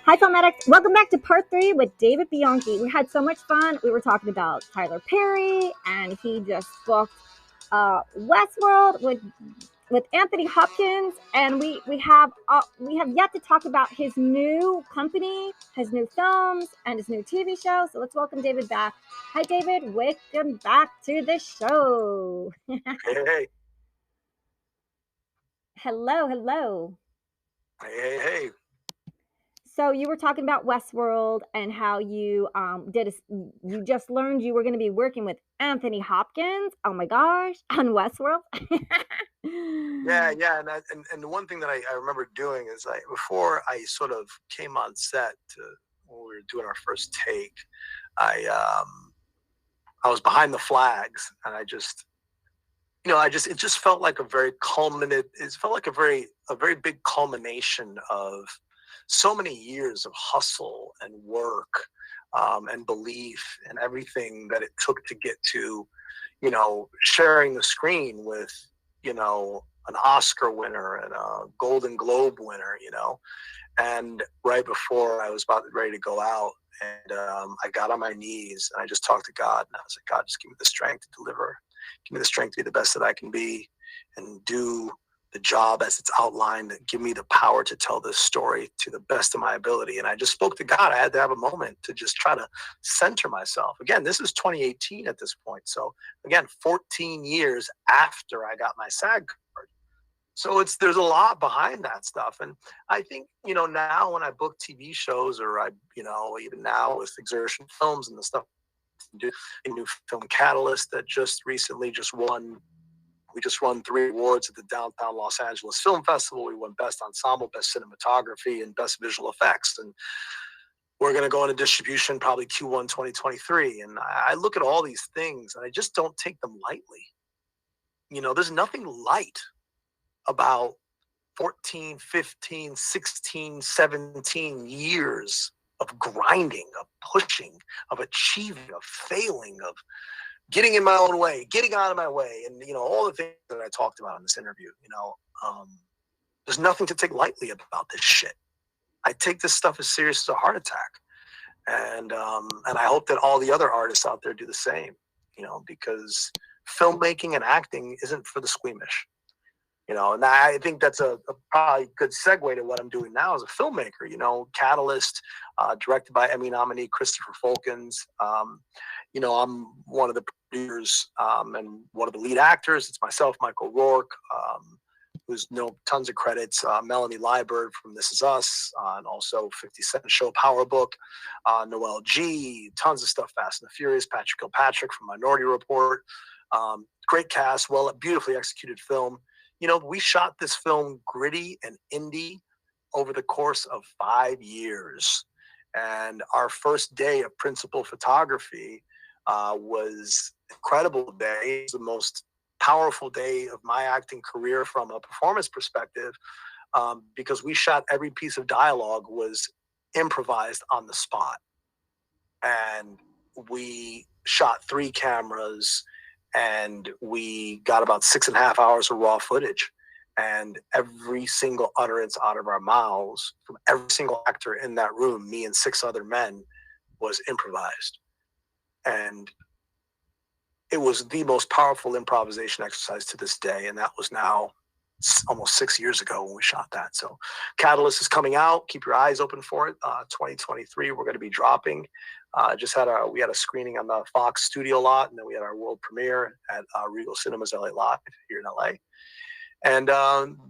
Hi, Film Addicts. Welcome back to part 3 with David Bianchi. We had so much fun. We were talking about Tyler Perry, and he just booked Westworld with Anthony Hopkins, and we have yet to talk about his new company, his new films, and his new TV show. So let's welcome David back. Hi, David. Welcome back to the show. Hey. Hello. Hey. So you were talking about Westworld and how you you just learned you were going to be working with Anthony Hopkins. Oh my gosh, on Westworld. Yeah, and the one thing that I remember doing is before I sort of came on set when we were doing our first take, I was behind the flags, and it just felt like a very a very big culmination of so many years of hustle and work and belief and everything that it took to get to, sharing the screen with, an Oscar winner and a Golden Globe winner, and right before I was about ready to go out, and I got on my knees and I just talked to God, and I was like, God, just give me the strength to deliver. Give me the strength to be the best that I can be and do the job as it's outlined. Give me the power to tell this story to the best of my ability. And I just spoke to God. I had to have a moment to just try to center myself. Again, this is 2018 at this point. So again, 14 years after I got my SAG card. So there's a lot behind that stuff. And I think, now when I book TV shows or even now with Exertion Films and the stuff, do a new film Catalyst that just recently won. We just won 3 awards at the Downtown Los Angeles Film Festival. We won Best Ensemble, Best Cinematography, and Best Visual Effects. And we're going to go into distribution probably Q1 2023. And I look at all these things and I just don't take them lightly. There's nothing light about 14, 15, 16, 17 years of grinding, of pushing, of achieving, of failing, of getting in my own way, getting out of my way, and all the things that I talked about in this interview. There's nothing to take lightly about this shit. I take this stuff as serious as a heart attack, and I hope that all the other artists out there do the same. Because filmmaking and acting isn't for the squeamish. And I think that's a probably good segue to what I'm doing now as a filmmaker. Catalyst, directed by Emmy nominee Christopher Fulkins. I'm one of the producers and one of the lead actors. It's myself, Michael Rourke, who's tons of credits. Melanie Liebert from This Is Us, and also 50 Cent Show Power Book. Noel G, tons of stuff, Fast and the Furious. Patrick Kilpatrick from Minority Report. Great cast, beautifully executed film. We shot this film gritty and indie over the course of 5 years. And our first day of principal photography was an incredible day. It was the most powerful day of my acting career from a performance perspective, because we shot every piece of dialogue was improvised on the spot. And we shot 3 cameras, and we got about 6.5 hours of raw footage. And every single utterance out of our mouths from every single actor in that room, me and 6 other men, was improvised. And it was the most powerful improvisation exercise to this day. And that was now almost 6 years ago when we shot that. So Catalyst is coming out. Keep your eyes open for it. 2023, we're going to be dropping. We had a screening on the Fox studio lot, and then we had our world premiere at Regal Cinemas LA Live here in LA. And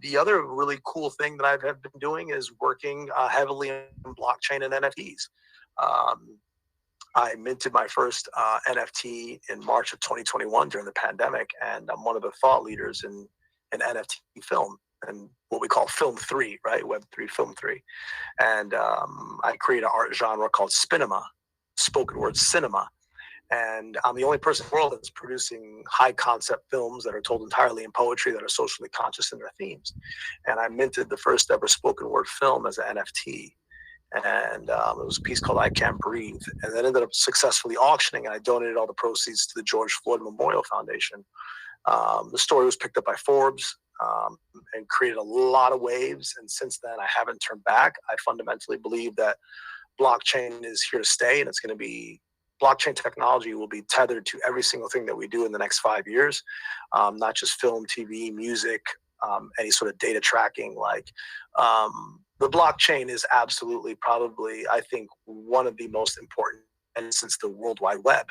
the other really cool thing that I've been doing is working heavily in blockchain and NFTs. I minted my first NFT in March of 2021 during the pandemic, and I'm one of the thought leaders in NFT film and what we call Film 3, right? Web3, Film 3. And I create an art genre called Spinema, spoken word cinema. And I'm the only person in the world that's producing high concept films that are told entirely in poetry, that are socially conscious in their themes. And I minted the first ever spoken word film as an NFT. And it was a piece called I Can't Breathe. And then ended up successfully auctioning, and I donated all the proceeds to the George Floyd Memorial Foundation. The story was picked up by Forbes. and created a lot of waves. And since then, I haven't turned back. I fundamentally believe that blockchain is here to stay, and it's going to be blockchain technology will be tethered to every single thing that we do in the next 5 years, not just film, TV, music, any sort of data tracking. Like the blockchain is absolutely probably, I think, one of the most important since the World Wide Web.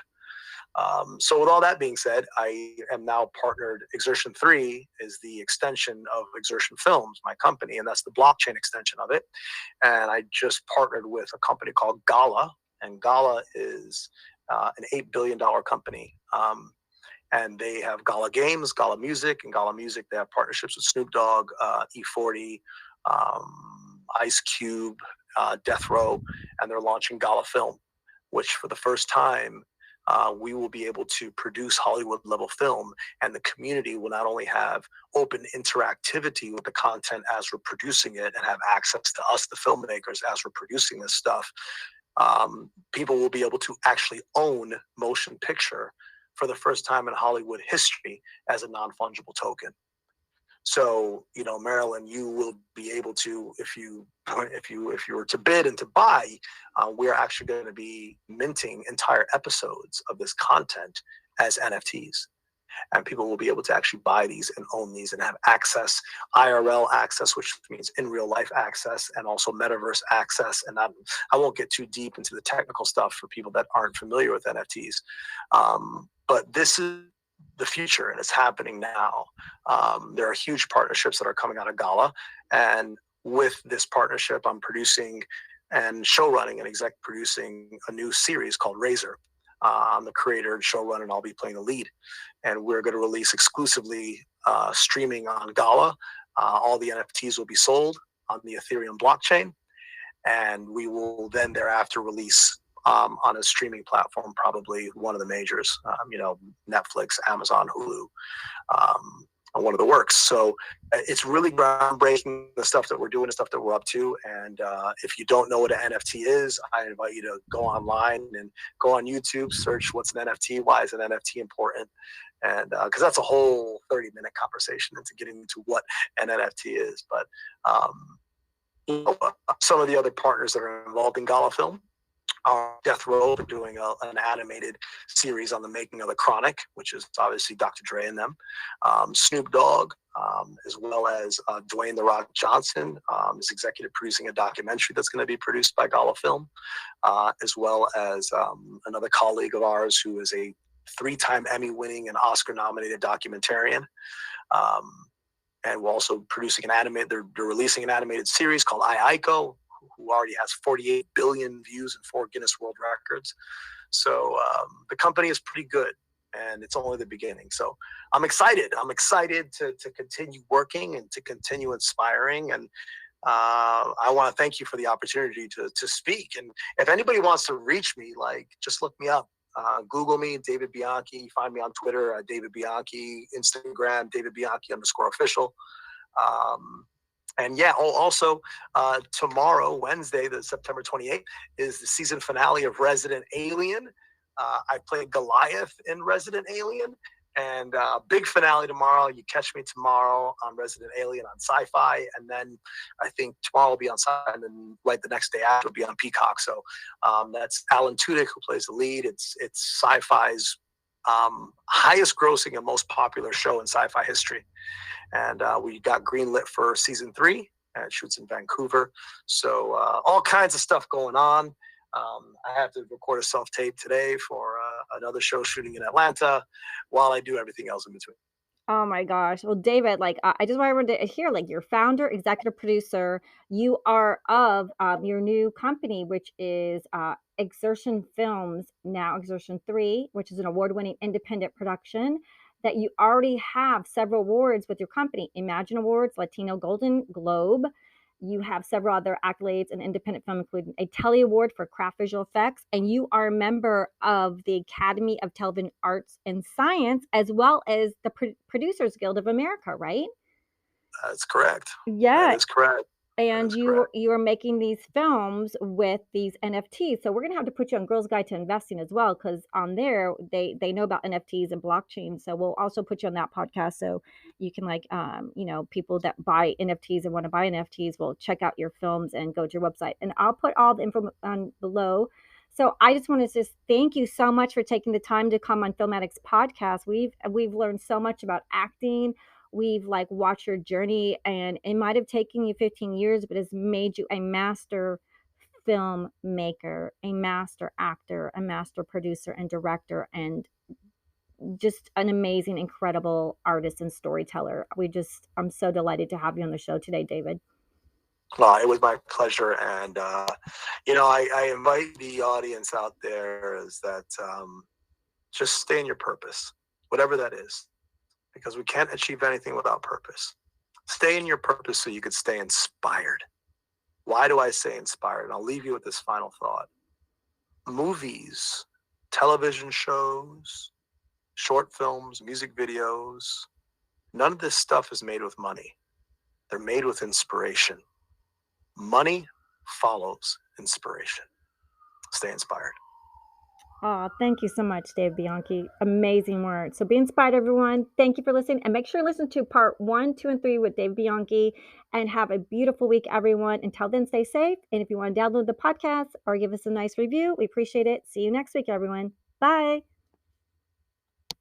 So with all that being said, I am now partnered. Exertion 3 is the extension of Exertion Films, my company, and that's the blockchain extension of it. And I just partnered with a company called Gala, and Gala is an $8 billion company. And they have Gala Games, Gala Music, and Gala Music. They have partnerships with Snoop Dogg, E40, Ice Cube, Death Row, and they're launching Gala Film, which for the first time, we will be able to produce Hollywood-level film, and the community will not only have open interactivity with the content as we're producing it and have access to us, the filmmakers, as we're producing this stuff. People will be able to actually own motion picture for the first time in Hollywood history as a non-fungible token. So, Marilyn, you will be able to, if you were to bid and to buy, we're actually going to be minting entire episodes of this content as NFTs. And people will be able to actually buy these and own these and have access, IRL access, which means in real life access, and also metaverse access. And I won't get too deep into the technical stuff for people that aren't familiar with NFTs. But this is the future, and it's happening now. There are huge partnerships that are coming out of Gala, and with this partnership, I'm producing and show running and exec producing a new series called Razor. I'm the creator and showrunner, and I'll be playing the lead. And we're going to release exclusively streaming on Gala. All the NFTs will be sold on the Ethereum blockchain, and we will then thereafter release on a streaming platform, probably one of the majors, Netflix, Amazon, Hulu, one of the works. So it's really groundbreaking, the stuff that we're doing, the stuff that we're up to. And if you don't know what an NFT is, I invite you to go online and go on YouTube, search what's an NFT, why is an NFT important? And because that's a whole 30-minute conversation into getting into what an NFT is. But some of the other partners that are involved in Gala Film are Death Row, doing an animated series on the making of The Chronic, which is obviously Dr. Dre and them. Snoop Dogg, as well as Dwayne "The Rock" Johnson, is executive producing a documentary that's going to be produced by Gala Film, as well as another colleague of ours who is a 3-time Emmy-winning and Oscar-nominated documentarian. And we're also producing they're releasing an animated series called Aiko, who already has 48 billion views and 4 Guinness World Records. So the company is pretty good, and it's only the beginning. So I'm excited. I'm excited to continue working and to continue inspiring. And I want to thank you for the opportunity to speak. And if anybody wants to reach me, just look me up. Google me, David Bianchi. Find me on Twitter, David Bianchi, Instagram, David Bianchi _official. And yeah, also tomorrow, Wednesday, the September 28th, is the season finale of Resident Alien. I play Goliath in Resident Alien, and big finale tomorrow. You catch me tomorrow on Resident Alien on Sci-Fi, and then I think tomorrow will be on Sci-Fi, and then right the next day after will be on Peacock. So that's Alan Tudyk who plays the lead. It's Sci-Fi's highest grossing and most popular show in sci-fi history. And we got greenlit for season 3, and it shoots in Vancouver. So all kinds of stuff going on. I have to record a self-tape today for another show shooting in Atlanta while I do everything else in between. Oh my gosh. Well, David, I just wanted to hear, you're founder, executive producer. You are of your new company, which is Exertion Films, now Exertion 3, which is an award-winning independent production, that you already have several awards with your company. Imagine Awards, Latino Golden Globe. You have several other accolades in independent film, including a Telly Award for craft visual effects, and you are a member of the Academy of Television Arts and Science, as well as the Producers Guild of America, right? That's correct. Yeah. That is correct. And is correct. you are making these films with these NFTs. So we're gonna have to put you on Girls Guide to Investing as well, because on there they know about NFTs and blockchain. So we'll also put you on that podcast so you can like people that buy NFTs and want to buy NFTs will check out your films and go to your website. And I'll put all the info on below. So I just want to just thank you so much for taking the time to come on Filmatics podcast. We've learned so much about acting. We've like watched your journey, and it might have taken you 15 years, but it's made you a master filmmaker, a master actor, a master producer and director, and just an amazing, incredible artist and storyteller. I'm so delighted to have you on the show today, David. Well, it was my pleasure, and I invite the audience out there is that just stay in your purpose, whatever that is, because we can't achieve anything without purpose. Stay in your purpose so you could stay inspired. Why do I say inspired? And I'll leave you with this final thought. Movies, television shows, short films, music videos, none of this stuff is made with money. They're made with inspiration. Money follows inspiration. Stay inspired. Oh, thank you so much, Dave Bianchi. Amazing words. So be inspired, everyone. Thank you for listening. And make sure you listen to part 1, 2, and 3 with Dave Bianchi. And have a beautiful week, everyone. Until then, stay safe. And if you want to download the podcast or give us a nice review, we appreciate it. See you next week, everyone. Bye.